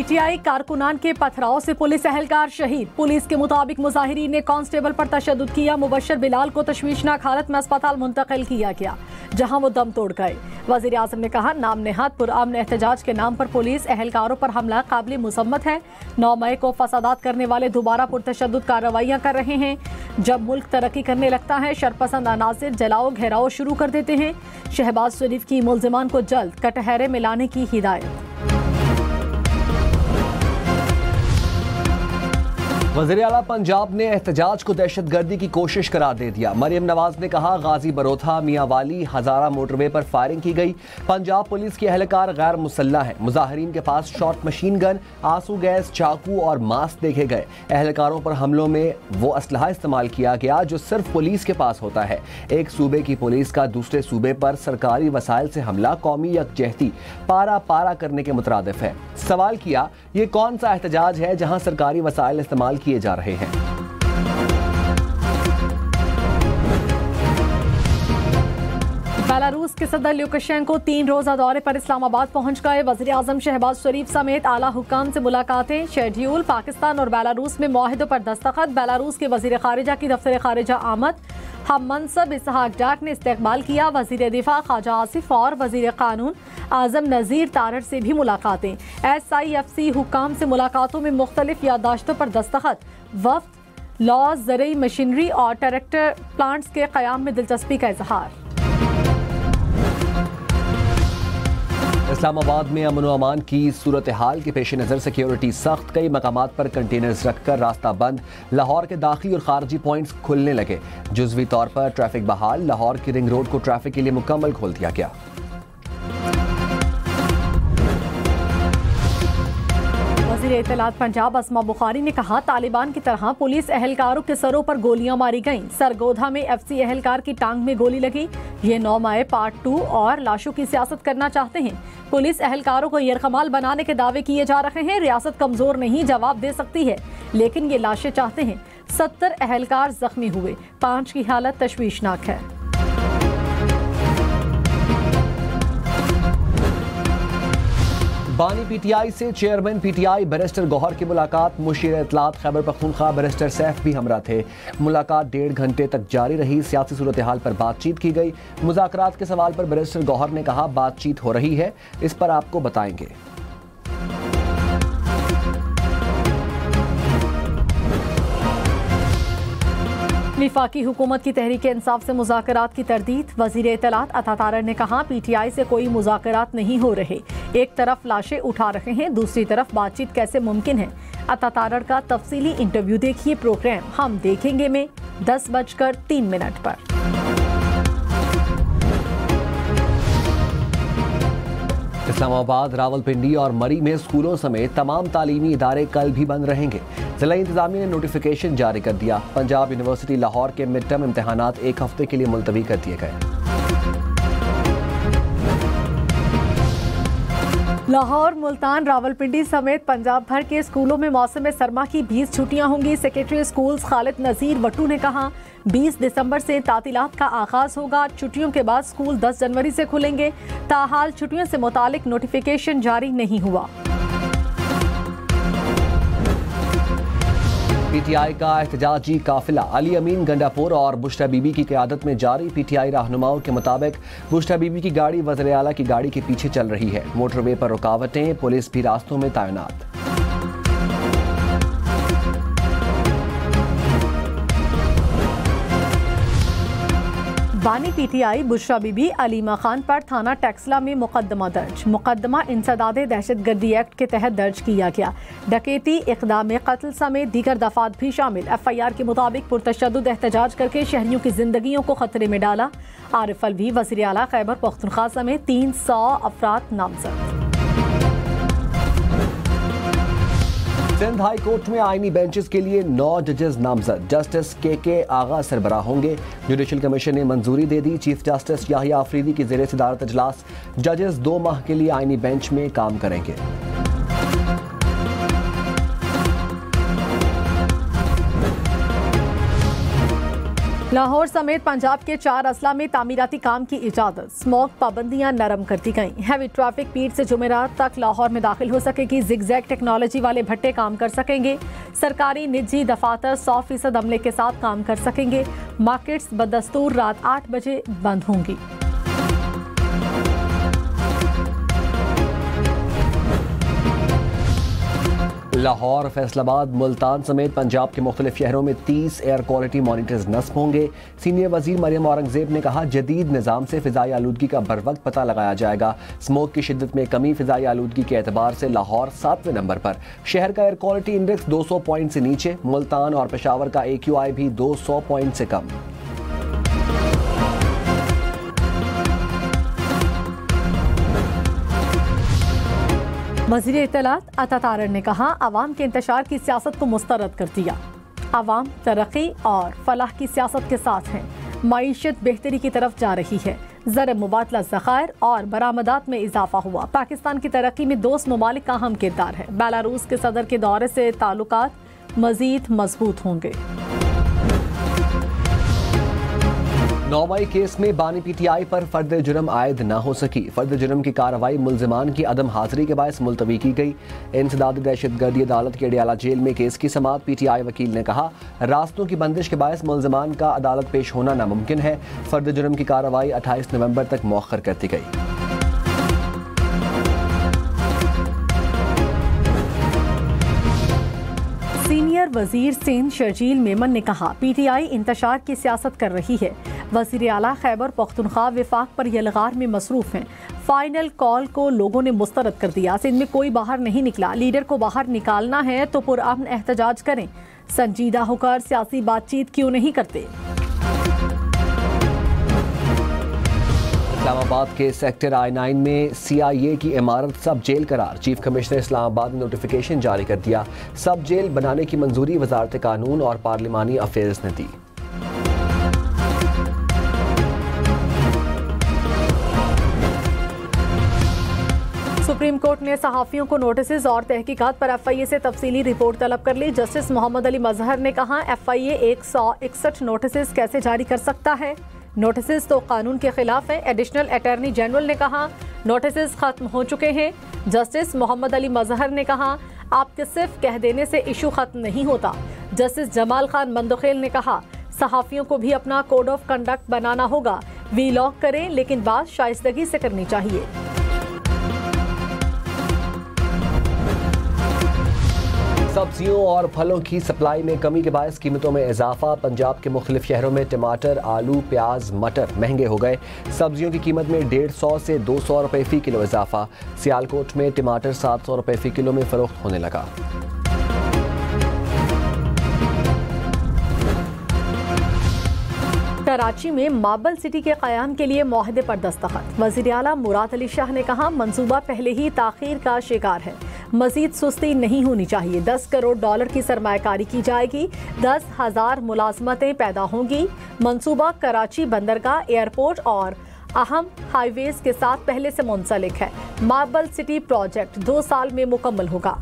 PTI कारकुनान के पथराव से पुलिस एहलकार शहीद। पुलिस के मुताबिक मुजाहिरीन ने कांस्टेबल पर तशद्दुद किया। मुबश्शिर बिलाल को तशवीशनाक हालत में अस्पताल मुंतकिल किया गया, जहां वो दम तोड़ गए। वजीर आजम ने कहा, नाम नेहाद पुरअमन एहतजाज के नाम पर पुलिस एहलकारों पर हमला काबिल मुसम्मत है। 9 मई को फसादात करने वाले दोबारा पुरतशद्दुद कार्रवाइयां कर रहे हैं। जब मुल्क तरक्की करने लगता है, शरपसंद अनासिर जलाओ घेराव शुरू कर देते हैं। शहबाज शरीफ की मुल्जिमान को जल्द कटहरे में लाने की हिदायत। वज़ीर आला पंजाब ने एहतजाज को दहशतगर्दी की कोशिश करार दे दिया। मरियम नवाज ने कहा, गाजी बरोथा मियांवाली हजारा मोटरवे पर फायरिंग की गई। पंजाब पुलिस के एहलकार गैर मुसल्लह हैं। मुजाहिरीन के पास शॉर्ट मशीन गन, आंसू गैस, चाकू और मास्क देखे गए। एहलकारों पर हमलों में वो असलहा इस्तेमाल किया गया जो सिर्फ पुलिस के पास होता है। एक सूबे की पुलिस का दूसरे सूबे पर सरकारी वसाइल से हमला कौमी यकजहती पारा पारा करने के मुतरादिफ है। सवाल किया, ये कौन सा एहतजाज है जहां सरकारी वसाइल इस्तेमाल किए जा रहे हैं। बेलारूस के सदर ल्यूकाशेंको 3 रोजा दौरे पर इस्लामाबाद पहुंच गए। वज़ीर आज़म शहबाज शरीफ समेत आला हुक्काम से मुलाकातें शेड्यूल। पाकिस्तान और बेलारूस में मुआहिदों पर दस्तखत। बेलारूस के वज़ीर खारिजा की दफ्तर खारिजा आमद। हम मनसब इसहाक डाक ने इस्तेकबाल किया। वज़ीर दिफा ख्वाजा आसिफ और वज़ीर कानून आज़म नज़ीर तारड़ से भी मुलाकातें। SIFC हुक्काम से मुलाकातों में मुख्तलिफ याददाश्तों पर दस्तखत। वफ्द लॉ, ज़रई मशीनरी और ट्रैक्टर प्लांट्स के क़याम में दिलचस्पी का इजहार। इस्लामाबाद में अमन व अमान की सूरत हाल के पेश नज़र सिक्योरिटी सख्त। कई मकामात पर कंटेनर्स रखकर रास्ता बंद। लाहौर के दाखिली और खारजी पॉइंट्स खुलने लगे। जुज़वी तौर पर ट्रैफिक बहाल। लाहौर की रिंग रोड को ट्रैफिक के लिए मुकम्मल खोल दिया गया। वज़ीर इत्तलात पंजाब अस्मा बुखारी ने कहा, तालिबान की तरह पुलिस एहलकारों के सरों पर गोलियां मारी गईं। सरगोधा में FC एहलकार की टांग में गोली लगी। ये 9 मई पार्ट 2 और लाशों की सियासत करना चाहते हैं। पुलिस एहलकारों को यरगमाल बनाने के दावे किए जा रहे हैं। रियासत कमजोर नहीं, जवाब दे सकती है, लेकिन ये लाशें चाहते हैं। 70 एहलकार जख्मी हुए, 5 की हालत तशवीशनाक है। बानी PTI से चेयरमैन PTI बैरिस्टर गौहर की मुलाकात। मुशीर इत्तलात खैबर पख्तूनख्वा बैरिस्टर सैफ भी हमरा थे। मुलाकात 1.5 घंटे तक जारी रही। सियासी सूरत हाल पर बातचीत की गई। मुज़ाकरात के सवाल पर बैरिस्टर गौहर ने कहा, बातचीत हो रही है, इस पर आपको बताएंगे। वफाकी हुकूमत की तहरीक इंसाफ से मुज़ाकरात की तरदीद। वज़ीर इत्तलात अता तारड़ ने कहा, PTI से कोई मुज़ाकरात नहीं हो रहे। एक तरफ लाशें उठा रहे हैं, दूसरी तरफ बातचीत कैसे मुमकिन है। अता तारड़ का तफसीली इंटरव्यू देखिए प्रोग्राम हम देखेंगे में 10:03 पर। इस्लामाबाद, रावलपिंडी और मरी में स्कूलों समेत तमाम तालीमी इदारे कल भी बंद रहेंगे। जिला इंतजामिया ने नोटिफिकेशन जारी कर दिया। पंजाब यूनिवर्सिटी लाहौर के मिड टर्म इम्तहानात 1 हफ्ते के लिए मुलतवी कर दिए गए। लाहौर, मुल्तान, रावलपिंडी समेत पंजाब भर के स्कूलों में मौसम सरमा की 20 छुट्टियां होंगी। सेक्रेटरी स्कूल्स खालिद नज़ीर वटू ने कहा, 20 दिसंबर से तातीलात का आगाज होगा। छुट्टियों के बाद स्कूल 10 जनवरी से खुलेंगे। ताहाल छुट्टियों से मुतालिक नोटिफिकेशन जारी नहीं हुआ। PTI का एहतजाजी काफिला अली अमीन गंडापुर और बुश्रा बीबी की क़यादत में जारी। PTI रहनुमाओं के मुताबिक बुश्रा बीबी की गाड़ी वज़ीर आला की गाड़ी के पीछे चल रही है। मोटरवे पर रुकावटें, पुलिस भी रास्तों में तैनात। बानी PTI बुश्रा बीबी अलीमा खान पर थाना टैक्सला में मुकदमा दर्ज। मुकदमा इंसदादे दहशतगर्दी एक्ट के तहत दर्ज किया गया। डकैती, इक़दाम कत्ल समेत दीगर दफात भी शामिल। FIR के मुताबिक पुरतशद्दुद एहतजाज करके शहरियों की जिंदगियों को खतरे में डाला। आरिफ अलवी, वज़ीर आला खैबर पख्तूनख्वा समेत 300 अफराद नामजद। सिंध हाई कोर्ट में आईनी बेंचेस के लिए 9 जजेस नामजद। जस्टिस KK आगा सरबराह होंगे। जुडिशल कमीशन ने मंजूरी दे दी। चीफ जस्टिस याहिया अफरीदी की ज़ेरे सदारत इजलास। जजेस 2 माह के लिए आईनी बेंच में काम करेंगे। लाहौर समेत पंजाब के 4 अजला में तामीराती काम की इजाजत, स्मोक पाबंदियां नरम कर दी गईं। हैवी ट्रैफिक पीर से जुमेरात तक लाहौर में दाखिल हो सकेगी। जिगजैग टेक्नोलॉजी वाले भट्टे काम कर सकेंगे। सरकारी निजी दफातर 100% अमले के साथ काम कर सकेंगे। मार्केट्स बदस्तूर रात 8 बजे बंद होंगी। लाहौर, फैसलाबाद, मुल्तान समेत पंजाब के मुख्तलिफ शहरों में 30 एयर क्वालिटी मॉनिटर्स नस्ब होंगे। सीनियर वजीर मरियम औरंगजेब ने कहा, जदीद निज़ाम से फ़िज़ाई आलूदगी का बर वक्त पता लगाया जाएगा। स्मोक की शिद्दत में कमी, फ़िज़ाई आलूदगी के एतबार से लाहौर 7वें नंबर पर। शहर का एयर क्वालिटी इंडेक्स 200 पॉइंट से नीचे। मुल्तान और पेशावर का AQI भी 200 पॉइंट से कम। वज़ीर इत्तलात अता तारड़ ने कहा, आवाम के इंतशार की सियासत को मुस्तरद कर दिया। आवाम तरक्की और फलाह की सियासत के साथ हैं। मईशत बेहतरी की तरफ जा रही है। ज़र मुबादला ज़खायर और बरामदात में इजाफा हुआ। पाकिस्तान की तरक्की में दोस्त ममालिक का अहम किरदार है। बेलारूस के सदर के दौरे से ताल्लुकात मज़ीद मजबूत होंगे। 9 मई केस में बानी PTI पर फर्द जुर्म आयद न हो सकी। फर्द जुर्म की कार्रवाई मुल्जिमान की अदम हाजिरी के बायस मुलतवी की गई। इंसदाद दहशतगर्दी अदालत के अडियाला जेल में केस की समाअत। PTI वकील ने कहा, रास्तों की बंदिश के बायस मुल्जिमान का अदालत पेश होना नामुमकिन है। फर्द जुर्म की कार्रवाई 28 नवंबर तक मौखर कर दी गई। सीनियर वजीर सिंध शर्जील मेमन ने कहा, PTI इंतशार की सियासत कर रही है। वज़ीर आला खैबर पख्तूनख्वा विफाक पर यलगार में मसरूफ हैं। फाइनल कॉल को लोगों ने मुस्तरद कर दिया। सिंध में कोई बाहर नहीं निकला। लीडर को बाहर निकालना है तो पुरअमन एहतजाज करें। संजीदा होकर सियासी बातचीत क्यों नहीं करते। इस्लामाबाद के सेक्टर I9 में CIA की इमारत सब जेल करार। चीफ कमिश्नर इस्लामाबाद ने नोटिफिकेशन जारी कर दिया। सब जेल बनाने की मंजूरी वजारत कानून और पार्लिमानी अफेयर्स ने दी। सुप्रीम कोर्ट ने सहाफ़ियों को नोटिस और तहकीकात पर FIA से तफसीली रिपोर्ट तलब कर ली। जस्टिस मोहम्मद अली मजहर ने कहा, FIA 161 नोटिस कैसे जारी कर सकता है। नोटिस तो कानून के खिलाफ है। एडिशनल अटॉर्नी जनरल ने कहा, नोटिस खत्म हो चुके हैं। जस्टिस मोहम्मद अली मजहर ने कहा, आपके सिर्फ कह देने से इशू खत्म नहीं होता। जस्टिस जमाल खान मंदखेल ने कहा, सहाफ़ियों को भी अपना कोड ऑफ कंडक्ट बनाना होगा। वीलॉग करें, लेकिन बात शाइस्तगी से करनी चाहिए। सब्जियों और फलों की सप्लाई में कमी के बायस कीमतों में इजाफा। पंजाब के मुख्तलिफ शहरों में टमाटर, आलू, प्याज, मटर महंगे हो गए। सब्जियों की कीमत में 150 से 200 रुपए फ़ी किलो इजाफा। सियालकोट में टमाटर 700 रुपए फ़ी किलो में फरोख्त होने लगा। कराची में मार्बल सिटी के क़याम के लिए मुआहदे पर दस्तखत। वज़ीर आला मुराद अली शाह ने कहा, मंसूबा पहले ही ताख़ीर का शिकार है। मज़ीद सुस्ती नहीं होनी चाहिए। $10 करोड़ की सरमायाकारी की जाएगी। 10,000 मुलाजमतें पैदा होंगी। मंसूबा कराची बंदरगाह, एयरपोर्ट और अहम हाईवेज के साथ पहले से मुंसलिक है। मार्बल सिटी प्रोजेक्ट 2 साल में मुकम्मल होगा।